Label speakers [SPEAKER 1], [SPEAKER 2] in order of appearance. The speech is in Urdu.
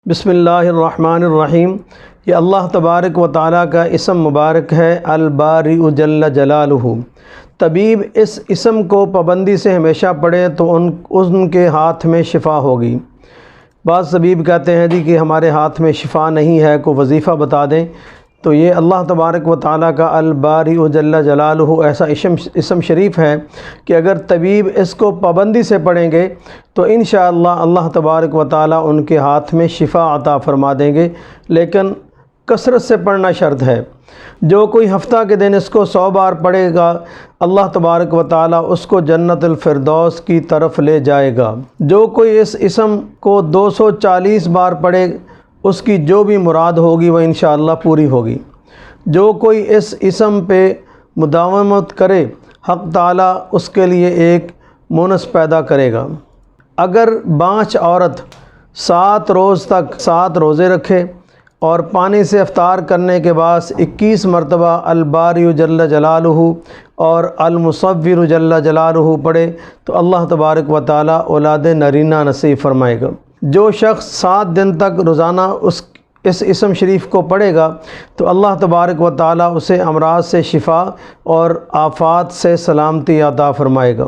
[SPEAKER 1] بسم اللہ الرحمن الرحیم۔ یہ اللہ تبارک و تعالیٰ کا اسم مبارک ہے الباری جل جلالہ۔ طبیب اس اسم کو پابندی سے ہمیشہ پڑھیں تو ان کے ہاتھ میں شفا ہوگی۔ بعض طبیب کہتے ہیں جی کہ ہمارے ہاتھ میں شفا نہیں ہے، کوئی وظیفہ بتا دیں، تو یہ اللہ تبارک و تعالیٰ کا الباری جل جلالہ ایسا اسم شریف ہے کہ اگر طبیب اس کو پابندی سے پڑھیں گے تو انشاءاللہ اللہ تبارک و تعالیٰ ان کے ہاتھ میں شفا عطا فرما دیں گے، لیکن کثرت سے پڑھنا شرط ہے۔ جو کوئی ہفتہ کے دن اس کو 100 بار پڑھے گا اللہ تبارک و تعالیٰ اس کو جنت الفردوس کی طرف لے جائے گا۔ جو کوئی اس اسم کو 240 بار پڑھے اس کی جو بھی مراد ہوگی وہ انشاءاللہ پوری ہوگی۔ جو کوئی اس اسم پہ مداومت کرے حق تعالیٰ اس کے لیے ایک مونس پیدا کرے گا۔ اگر بانچ عورت 7 روز تک 7 روزے رکھے اور پانی سے افطار کرنے کے بعد 21 مرتبہ الباری جل جلالہ اور المصور جل جلالہ پڑھے تو اللہ تبارک و تعالیٰ اولاد نرینہ نصیب فرمائے گا۔ جو شخص 7 دن تک روزانہ اس اسم شریف کو پڑھے گا تو اللہ تبارک و تعالیٰ اسے امراض سے شفا اور آفات سے سلامتی عطا فرمائے گا۔